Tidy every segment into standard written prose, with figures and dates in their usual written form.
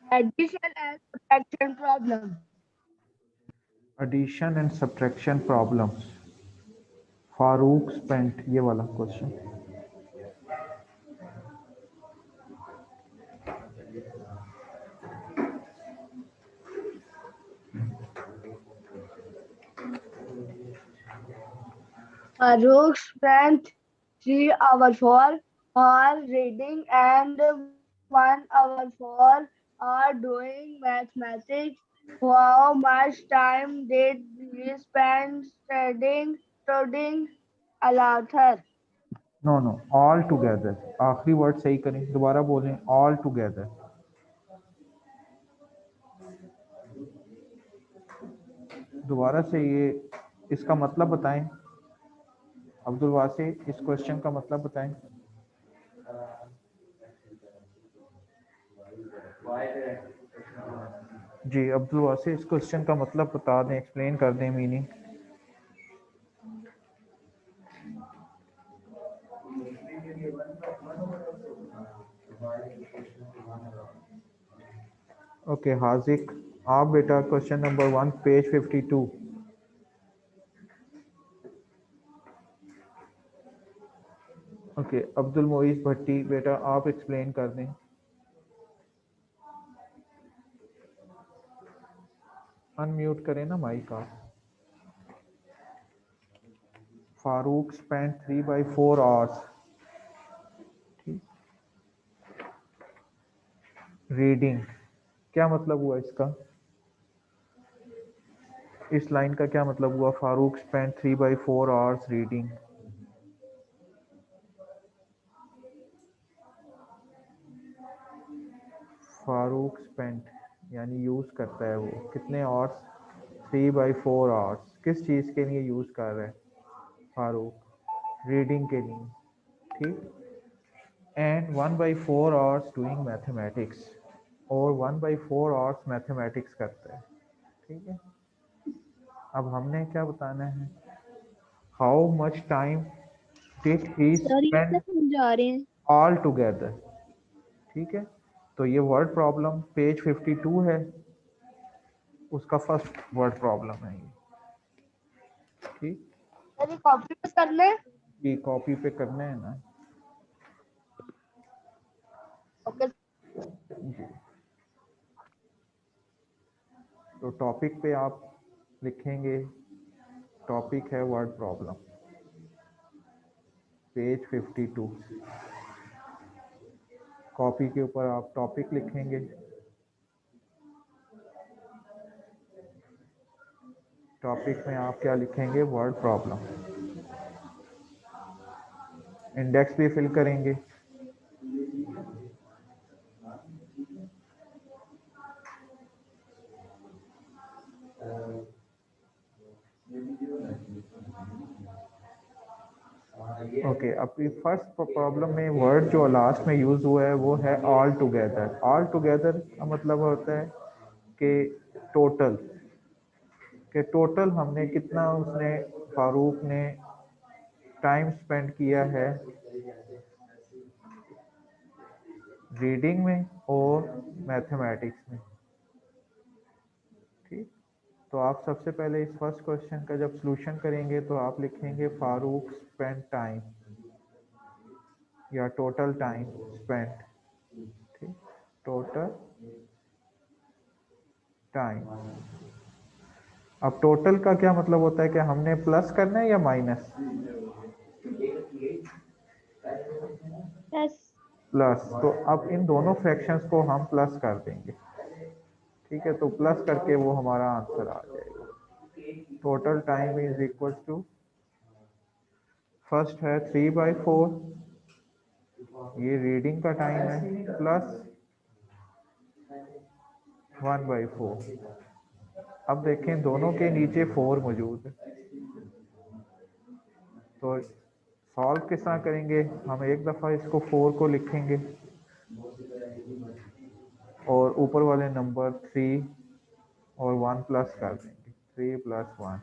Addition and subtraction problem. Addition and subtraction problems. Farooq spent, ये वाला question. Farooq spent 3 hours for her reading and 1 hour for her doing mathematics. How much time did he spend studying Alather? No no, all together. आखिरी word सही करें, दोबारा बोलें, all together. दोबारा से ये इसका मतलब बताएं। अब्दुल वासी, इस क्वेश्चन का मतलब बताएं। जी अब्दुल वासी, इस क्वेश्चन का मतलब बता दें, एक्सप्लेन कर दें मीनिंग। ओके हाजिक, आप बेटा question number 1 page 52। Okay Abdul Moiz Bhatti, बेटा आप एक्सप्लेन कर दें। अनम्यूट करें ना माइक आप। Farooq spend 3/4 hours reading. क्या मतलब हुआ इसका? इस लाइन का क्या मतलब हुआ? Farooq spend 3/4 hours reading. Farooq spend यानी यूज करता है वो कितने आवर्स? 3/4 आवर्स। किस चीज के लिए यूज कर रहा है फारूक? रीडिंग के लिए, ठीक। एंड 1/4 आवर्स डूइंग मैथमेटिक्स, और 1/4 आवर्स मैथमेटिक्स करता है, ठीक है। अब हमने क्या बताना है? How much time did he sir ये क्या स्पेंड समझा रहे हैं? ऑल टुगेदर, ठीक है। तो ये वर्ड प्रॉब्लम पेज 52 है, उसका फर्स्ट वर्ड प्रॉब्लम है ये, ठीक। सर ये कॉपी पे करना है? ये कॉपी पे करना है ना। ओके। जी, तो टॉपिक पे आप लिखेंगे, टॉपिक है वर्ड प्रॉब्लम, पेज 52। कॉपी के ऊपर आप टॉपिक लिखेंगे, टॉपिक में आप क्या लिखेंगे? Word problem. इंडेक्स भी फिल करेंगे। ओके अब फर्स्ट प्रॉब्लम में वर्ड जो लास्ट में यूज हुआ है वो है ऑल टुगेदर। ऑल टुगेदर का मतलब होता है कि टोटल, कि टोटल हमने कितना, उसने फारूक ने टाइम स्पेंड किया है रीडिंग में और मैथमेटिक्स में, ठीक। तो आप सबसे पहले इस फर्स्ट क्वेश्चन का जब सॉल्यूशन करेंगे तो आप लिखेंगे फारूक स्पेंड टाइम, या टोटल टाइम स्पेंट, ठीक। Total time. अब टोटल का क्या मतलब होता है कि हमने प्लस करना है या माइनस? यस। प्लस। तो अब इन दोनों फ्रैक्शंस को हम प्लस कर देंगे, ठीक है। तो प्लस करके वो हमारा आंसर आ जाएगा। Total time is equal to, first है 3/4, ये रीडिंग का टाइम है, प्लस 1/4। अब देखें दोनों के नीचे 4 मौजूद है, तो सॉल्व किस तरह करेंगे? हम एक दफ़ा इसको 4 को लिखेंगे और ऊपर वाले नंबर 3 और 1 प्लस कर देंगे, 3 + 1।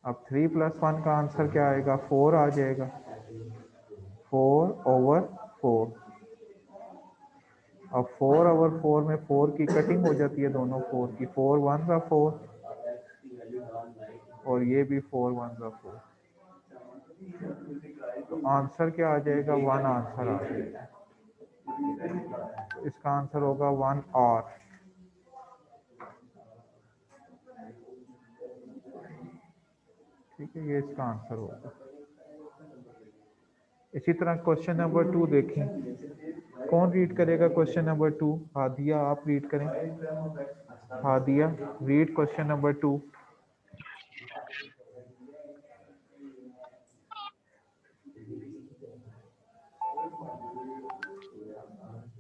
अब 3 + 1 का आंसर क्या आएगा? 4 आ जाएगा, 4/4। अब 4/4 में 4 की कटिंग हो जाती है, दोनों 4 की, 4 1 जा 4 और ये भी 4 1 जा 4, तो आंसर क्या आ जाएगा? 1 आंसर आ जाएगा। तो इसका आंसर होगा 1 और। ठीक है, ये इसका आंसर होगा। इसी तरह क्वेश्चन नंबर 2 देखें। कौन रीड करेगा क्वेश्चन नंबर 2? हादिया, आप रीड करें। Hadiya, read question number 2।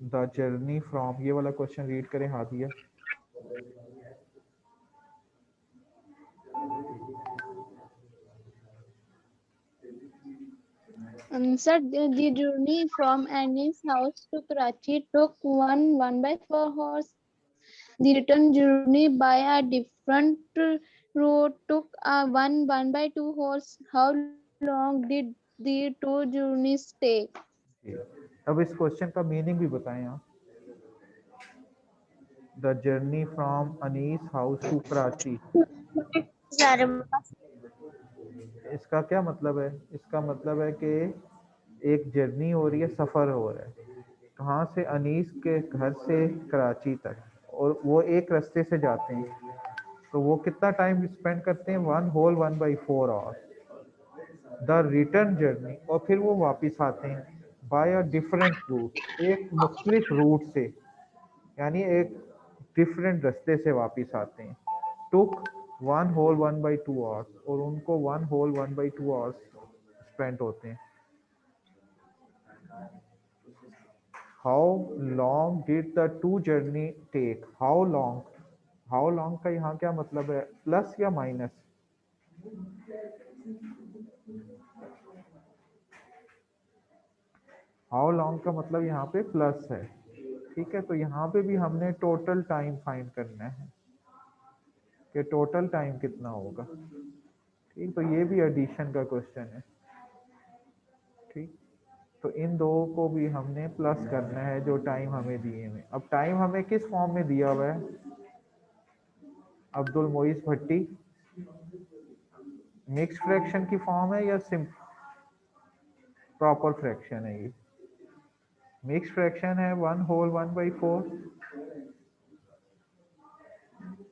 The journey from, ये वाला क्वेश्चन रीड करें Hadiya. Sir, the journey from Annie's house to Karachi took 1/4 horse. The return journey by a different route took a 1/2 horse. How long did the two journeys take? अब इस question का meaning भी बताएं आप। The journey from Anees house to Karachi, इसका क्या मतलब है? इसका मतलब है कि एक जर्नी हो रही है, सफ़र हो रहा है, कहाँ से? अनीस के घर से कराची तक, और वो एक रास्ते से जाते हैं, तो वो कितना टाइम स्पेंड करते हैं? 1/4 आवर्स। द रिटर्न जर्नी, और फिर वो वापस आते हैं बाय अ डिफरेंट रूट, एक मुख्तलिफ रूट से, यानी एक डिफरेंट रास्ते से वापस आते हैं। टुक 1/2 आवर्स, और उनको 1/2 आवर्स स्पेंड होते हैं। How long did the two journey take? How long, how long का यहाँ क्या मतलब है? प्लस या माइनस? हाउ लॉन्ग का मतलब यहाँ पे प्लस है। ठीक है, तो यहाँ पे भी हमने टोटल टाइम फाइंड करना है कि टोटल टाइम कितना होगा। ठीक, तो ये भी एडिशन का क्वेश्चन है। ठीक, तो इन दो को भी हमने प्लस करना है जो टाइम हमें दिए हुए। अब टाइम हमें किस फॉर्म में दिया हुआ है? अब्दुल मोइस भट्टी, मिक्स फ्रैक्शन की फॉर्म है या प्रॉपर फ्रैक्शन है? ये मिक्स फ्रैक्शन है, 1/1/4।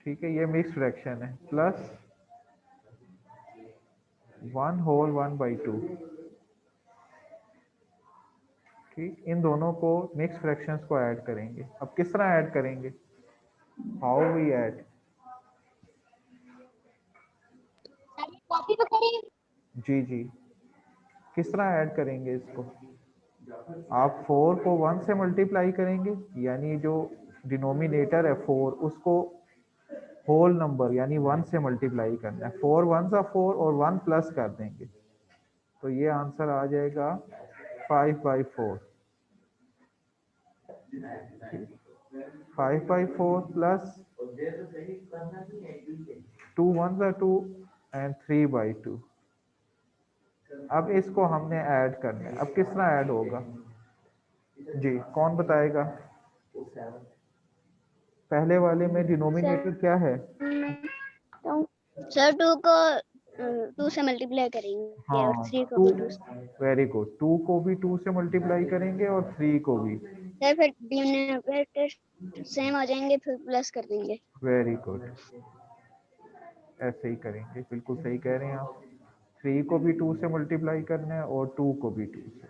ठीक है, ये मिक्स फ्रैक्शन है, प्लस 1/1/2। ठीक, इन दोनों को मिक्स फ्रैक्शंस को ऐड करेंगे। अब किस तरह ऐड करेंगे? How we add? कॉपी तो करी। जी जी, किस तरह ऐड करेंगे इसको? आप 4 को 1 से मल्टीप्लाई करेंगे, यानी जो डिनोमिनेटर है 4, उसको होल नंबर यानी 1 से मल्टीप्लाई करना है। 4 1 जा 4 और 1 प्लस कर देंगे, तो ये आंसर आ जाएगा 5/4। 5/4 प्लस 2 1 जा 2 एंड 3/2। अब इसको हमने ऐड करना है। अब किस तरह ऐड होगा? जी, कौन बताएगा? पहले वाले में डिनोमिनेटर क्या है? सर 2 को 2 से मल्टीप्लाई करेंगे और हाँ, 3 को 2, भी 2 से। Very good. 2 को भी 2 से मल्टीप्लाई करेंगे और 3 को भी। सर फिर डिनोमिनेटर सेम हो जाएंगे, फिर प्लस कर देंगे। वेरी गुड, ऐसे ही करेंगे, बिल्कुल सही कह रहे हैं आप। 3 को भी 2 से मल्टीप्लाई करना है और 2 को भी 2 से,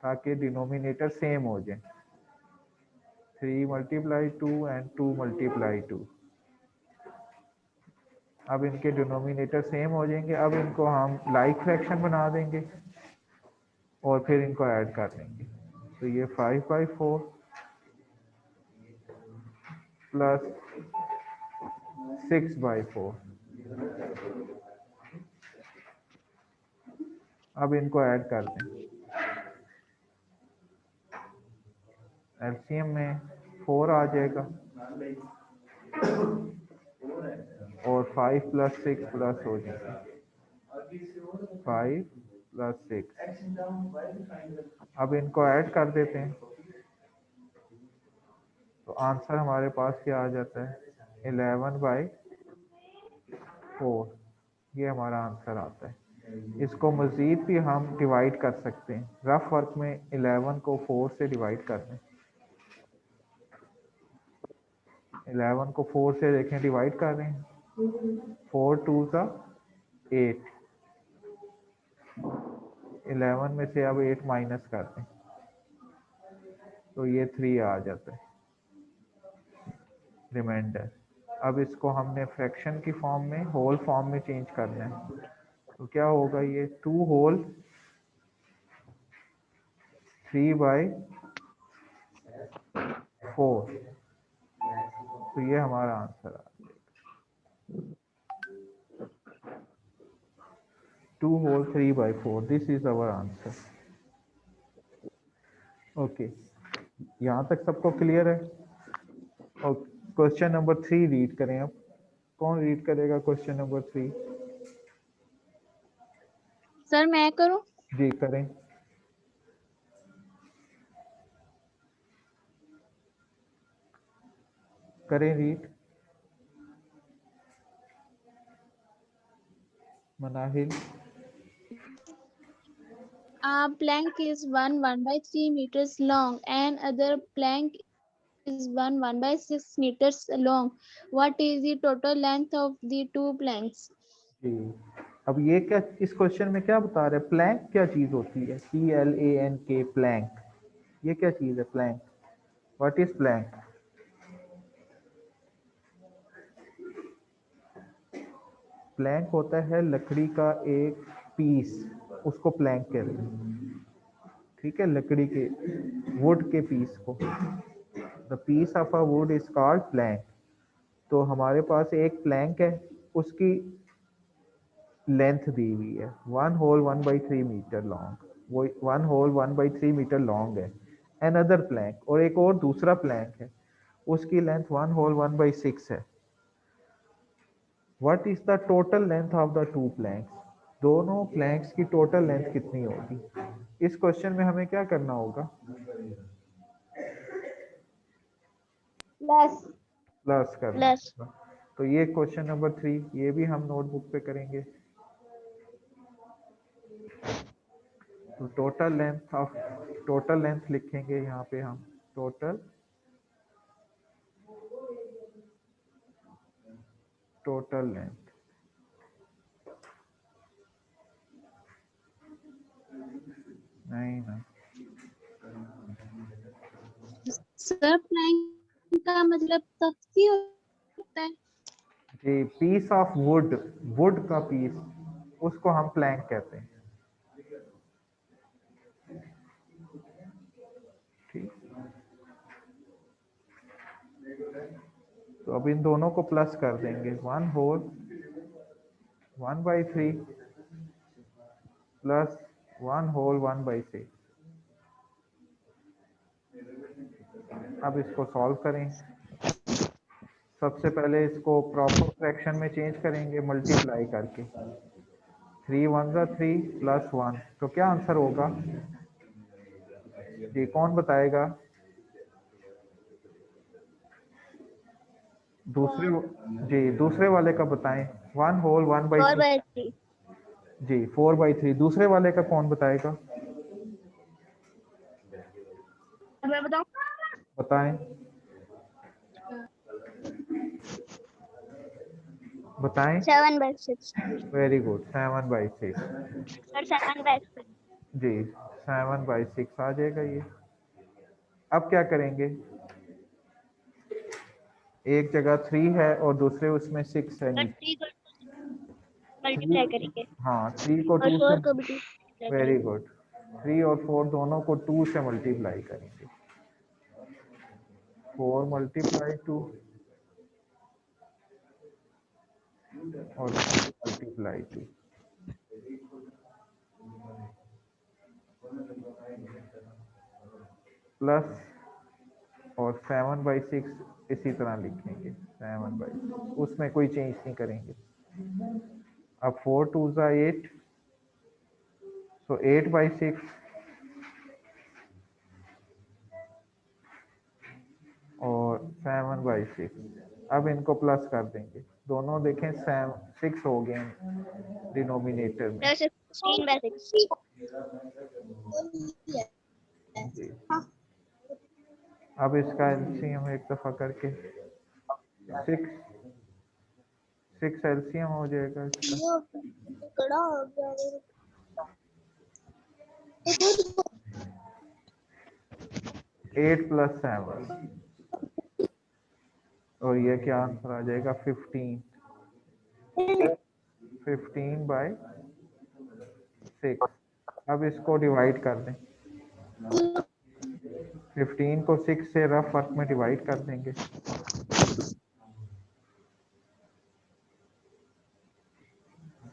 ताकि डिनोमिनेटर सेम हो जाए। 3 × 2 एंड 2 × 2। अब इनके डिनोमिनेटर सेम हो जाएंगे। अब इनको हम लाइक फ्रैक्शन बना देंगे और फिर इनको ऐड कर देंगे। तो ये 5/4 प्लस 6/4। अब इनको ऐड कर दें। एलसीएम में 4 आ जाएगा और 5 + 6 प्लस हो जाएगा 5 + 6। अब इनको ऐड कर देते हैं। तो आंसर हमारे पास क्या आ जाता है, 11/4, ये हमारा आंसर आता है। इसको मज़ीद भी हम डिवाइड कर सकते हैं, रफ वर्क में 11 को 4 से डिवाइड कर दें। 11 को 4 से देखें डिवाइड कर रहे हैं, 4 2 सा 8, 11 में से अब 8 माइनस कर दें तो ये 3 आ जाता है रिमाइंडर। अब इसको हमने फ्रैक्शन की फॉर्म में, होल फॉर्म में चेंज करना है, तो क्या होगा, ये 2 होल 3/4, तो ये हमारा आंसर आ जाएगा, 2 whole 3/4, this is our answer. Okay, यहाँ तक सबको क्लियर है? और क्वेश्चन नंबर 3 रीड करें अब। कौन रीड करेगा क्वेश्चन नंबर 3? सर मैं करूं? जी करें। करें read. Manahil. A plank is 1 meters long and other plank is 1 meters long. What is the total length of the two planks? जी, अब ये क्या, इस क्वेश्चन में क्या बता रहे हैं, प्लैंक क्या चीज होती है, PLANK, प्लैंक, ये क्या चीज है plank, what is plank? Plank होता है लकड़ी का एक पीस, उसको प्लैंक कहते हैं, ठीक है, लकड़ी के, वुड के पीस को, the piece of a wood is called plank. तो हमारे पास एक प्लैंक है, उसकी लेंथ दी हुई है 1 होल 1/3 मीटर लॉन्ग, वो 1 होल 1/3 मीटर लॉन्ग है। अनदर प्लैंक, और एक और दूसरा प्लैंक है, उसकी लेंथ 1 होल 1/6 है। What is the total length of the two planks? दोनों प्लैंक्स की टोटल लेंथ कितनी होगी? इस क्वेश्चन में हमें क्या करना होगा, प्लस प्लस करना प्लस होगा। तो ये क्वेश्चन नंबर 3, ये भी हम नोटबुक पे करेंगे। तो टोटल लेंथ लिखेंगे यहाँ पे हम, टोटल लेंथ, नहीं ना, सर plank का मतलब तख्ती होता है। जी, पीस ऑफ वुड, वुड का पीस, उसको हम प्लैंक कहते हैं, ठीक। तो अब इन दोनों को प्लस कर देंगे, 1 होल 1/3 प्लस 1 होल 1/6। अब इसको सॉल्व करें, सबसे पहले इसको प्रॉपर फ्रैक्शन में चेंज करेंगे मल्टीप्लाई करके, 3 1 ज़ा 3 प्लस 1, तो क्या आंसर होगा जी, कौन बताएगा? दूसरे, जी दूसरे वाले का बताएं, 1 होल 1/3, 4/3 जी 4/3, दूसरे वाले का कौन बताएगा, मैं बताऊं बताएं, बताएं। 7/6 वेरी गुड, 7/6, और 7/6 जी 7/6 आ जाएगा ये। अब क्या करेंगे, एक जगह 3 है और दूसरे उसमें 6 है और नीचे, 3 को थ्री, मल्टीप्लाई करेंगे हाँ 3 को और 2 से, 4 को भी मल्टीप्लाई वेरी करेंगे। गुड, 3 और 4 दोनों को 2 से मल्टीप्लाई करेंगे, 4 मल्टीप्लाई 2 और मल्टीप्लाई 2, प्लस और 7/6 इसी तरह लिखेंगे, 7/6, उसमें कोई चेंज नहीं करेंगे। अब 4 2 ज़ा 8, सो 8/6 और 7/6। अब इनको प्लस कर देंगे, दोनों देखें 6 हो गए डिनोमिनेटर में। प्लस 16/6। जी अब इसका एलसीएम एक दफा करके 6 एलसीएम हो जाएगा इसका। 8 + 7 और ये क्या आंसर आ जाएगा 15। 15/6। अब इसको डिवाइड कर दें, 15 को 6 से रफ वर्क में डिवाइड कर देंगे।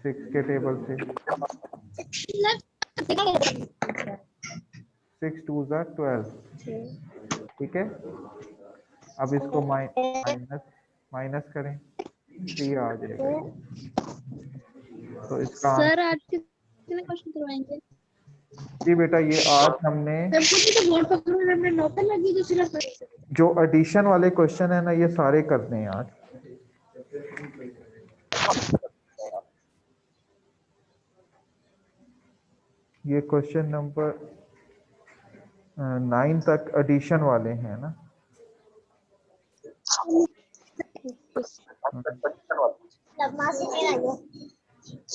6 के टेबल से 6 2 = 12। ठीक है, अब इसको माइनस माइनस करें, 3 आ जाएगा ये। तो इसका सर आंसर, आज कितने क्वेश्चन करवाएंगे? जी बेटा ये आज हमने तो बोर्ड पकड़ो, हमने नौकर लगी तो सिर्फ जो एडिशन वाले क्वेश्चन है ना ये सारे करने हैं आज। ये क्वेश्चन नंबर 9 तक एडिशन वाले हैं ना।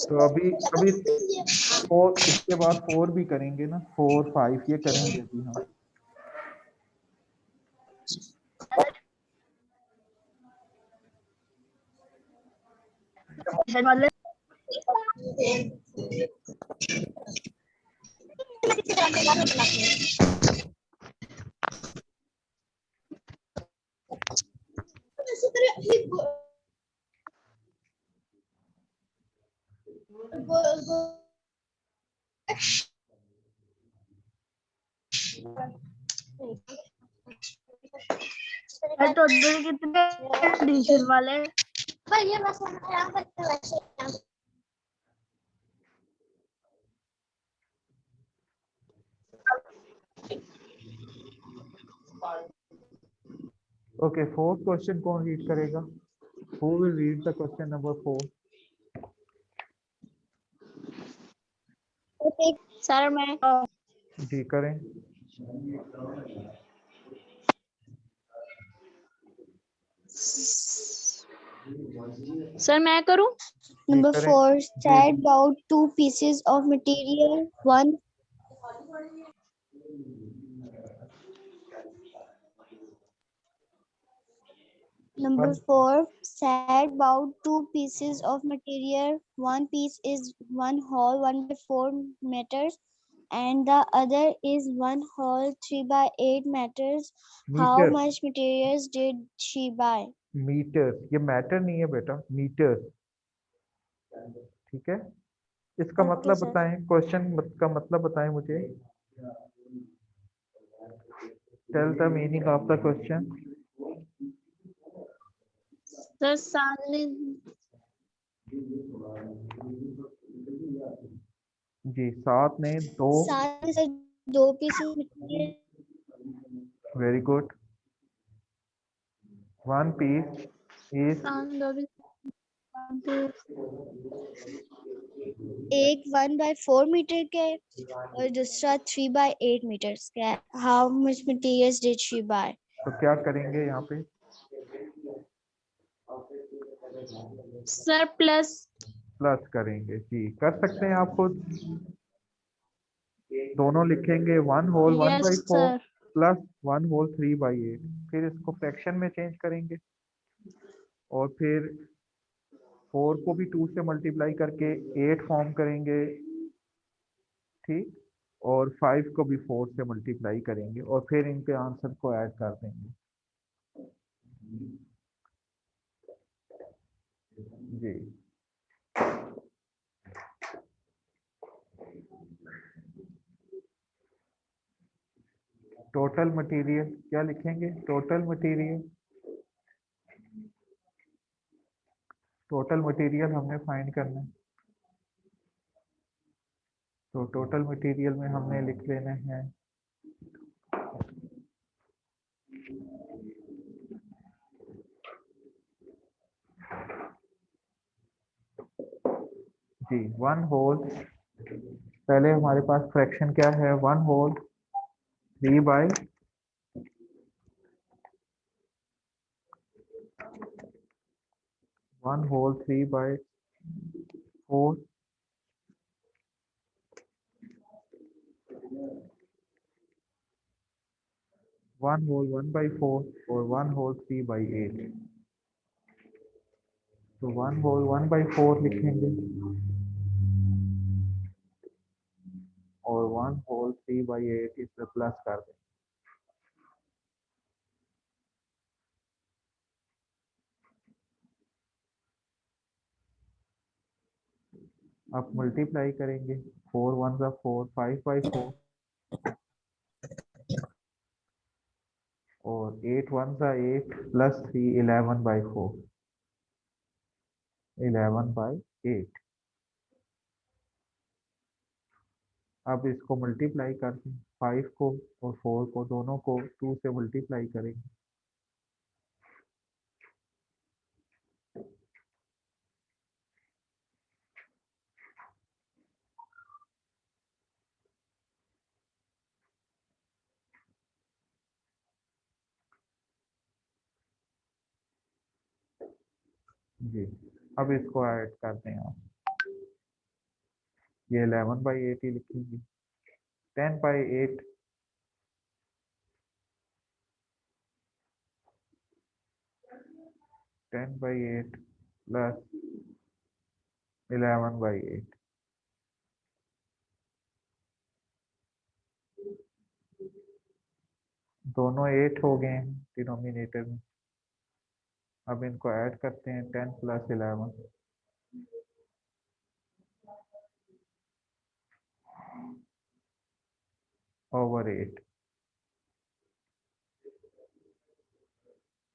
तो अभी अभी 4, इसके बाद 4 भी करेंगे ना, 4 5 ये करेंगे अभी हम। तो कितने एडिशन वाले? ओके, 4th क्वेश्चन कौन रीड करेगा? Who will read the question number 4? Sir मैं जी करें। सर मैं करूं? जी Number करें। 4, जी said about two pieces of material. One Number 4, said about two pieces of material. One piece is 1 whole 1/4 meters, and the other is 1 whole 3/8 meters. How metre, much materials did she buy? Metre, ये matter नहीं है बेटा, metre. ठीक है, इसका Okay, मतलब sir. बताएं, question का मतलब बताएं मुझे। Tell the meaning of the question. Sir सामने जी 7 ने 2। सात में से दो pieces material. Very good. 1 piece is सामने दो भी एक 1/4 मीटर के और दूसरा 3/8 meters का है. How much materials did she buy? तो क्या करेंगे यहाँ पे? सर प्लस प्लस करेंगे। जी कर सकते हैं आप खुद, दोनों लिखेंगे 1 whole yes 1/4 sir. Plus 1 whole 3/8। फिर इसको फ्रैक्शन में चेंज करेंगे और फिर 4 को भी 2 से मल्टीप्लाई करके 8 फॉर्म करेंगे। ठीक, और 5 को भी 4 से मल्टीप्लाई करेंगे और फिर इनके आंसर को ऐड कर देंगे। जी टोटल मटेरियल क्या लिखेंगे? टोटल मटेरियल, टोटल मटेरियल हमने फाइंड करना है। तो टोटल मटेरियल में हमने लिख लेना है जी 1 होल, पहले हमारे पास फ्रैक्शन क्या है, 1 whole 3 by 1 whole 3 by 4 1 whole 1 by 4 और 1 होल 3 बाई 8। तो 1 होल 1 बाई 4 लिखेंगे और 1 होल 3 बाई 8 इस पे प्लस कर दें। अब मल्टीप्लाई करेंगे, 4 1 जा 4, 5 बाई 4 और 8 1 जा 8 प्लस 3 11 बाई 4, 11 बाई 8। अब इसको मल्टीप्लाई कर दें, 5 को और 4 को दोनों को 2 से मल्टीप्लाई करेंगे। जी अब इसको ऐड करते हैं आप, ये 11 बाई 8 ही लिखेंगे, 10 बाई 8 10 बाई 8 प्लस 11 बाई 8। दोनों 8 हो गए हैं डिनोमिनेटर में। अब इनको ऐड करते हैं, 10 प्लस 11 ओवर 8,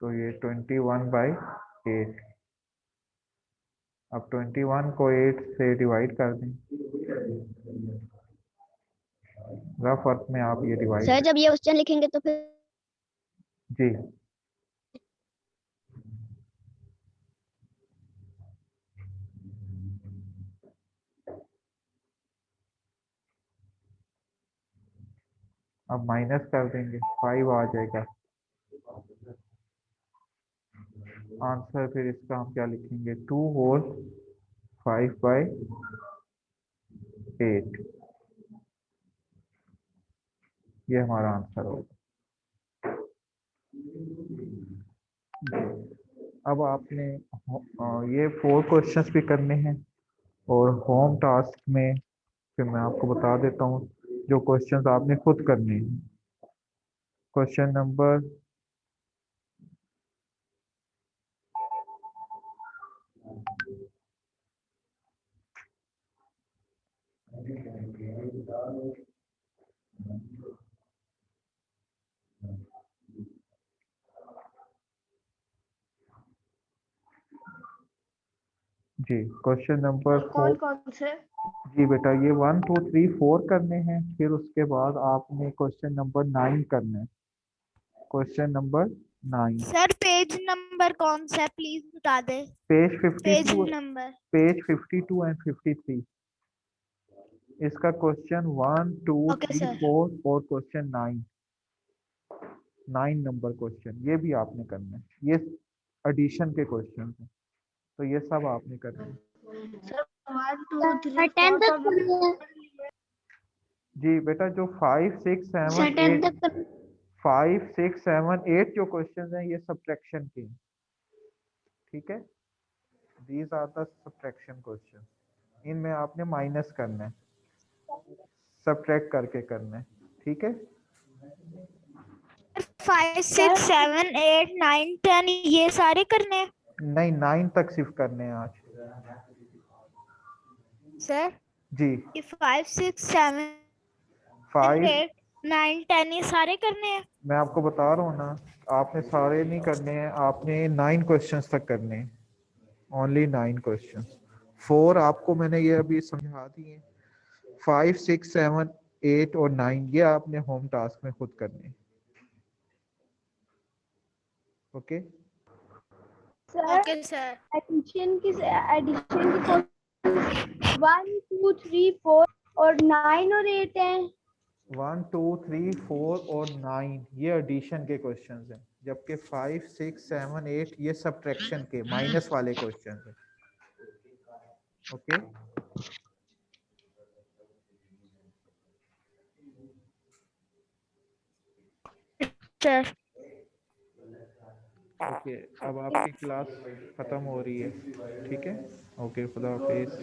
तो ये 21 बाई 8। अब 21 को 8 से डिवाइड कर दें, रफ अर्थ में आप ये डिवाइड सर जब ये क्वेश्चन लिखेंगे तो फिर जी अब माइनस कर देंगे, 5 आ जाएगा आंसर। फिर इसका हम क्या लिखेंगे, 2 होल 5 बाई 8, ये हमारा आंसर होगा। अब आपने ये 4 क्वेश्चंस भी करने हैं और होम टास्क में फिर मैं आपको बता देता हूँ जो क्वेश्चंस आपने खुद करने हैं। क्वेश्चन नंबर जी, क्वेश्चन नंबर 4। कौन से? जी बेटा, ये 1 2 3 4 करने हैं, फिर उसके बाद आपने क्वेश्चन नंबर 9 करना है। Question number 9, sir page number कौन सा है प्लीज बता दे। Page page 52, number. Page 52 and 53। इसका क्वेश्चन 1 2 ओके 3 सर। 4 और क्वेश्चन 9 नंबर क्वेश्चन ये भी आपने करना है। ये एडिशन के क्वेश्चन हैं, तो ये सब आपने करना है। सर 1 2 3 10 4 तक तो करनी है। जी बेटा, जो 5 6 सर 7 10 8 तक करनी 5 6 7 8 जो क्वेश्चन हैं ये सब्ट्रैक्शन के हैं, ठीक है। These are the subtraction question, इनमें आपने माइनस करना है, सब्ट्रैक्ट करके करना है, ठीक है। 5 6 7 8 9 10 ये सारे करने हैं नहीं, 9 तक सिर्फ करने हैं आज। सर। जी ये 5 6 7 5 8 9 10 ये सारे करने हैं। मैं आपको बता रहा हूँ ना, आपने सारे नहीं करने हैं, आपने 9 क्वेश्चंस तक करने हैं, ओनली 9 क्वेश्चंस। 4 आपको मैंने ये अभी समझा दिए, 5 6 7 8 और 9 ये आपने होम टास्क में खुद करने हैं, okay. Sir okay sir. Addition की 1 2 3 4 और 9 और 8 है। 1 2 3 4 और 9 ये एडिशन के क्वेश्चंस हैं, जबकि 5 6 7 8 ये सब्ट्रैक्शन के माइनस वाले क्वेश्चंस हैं। ओके सर ओके अब आपकी क्लास खत्म हो रही है, ठीक है। ओके खुदा हाफिज।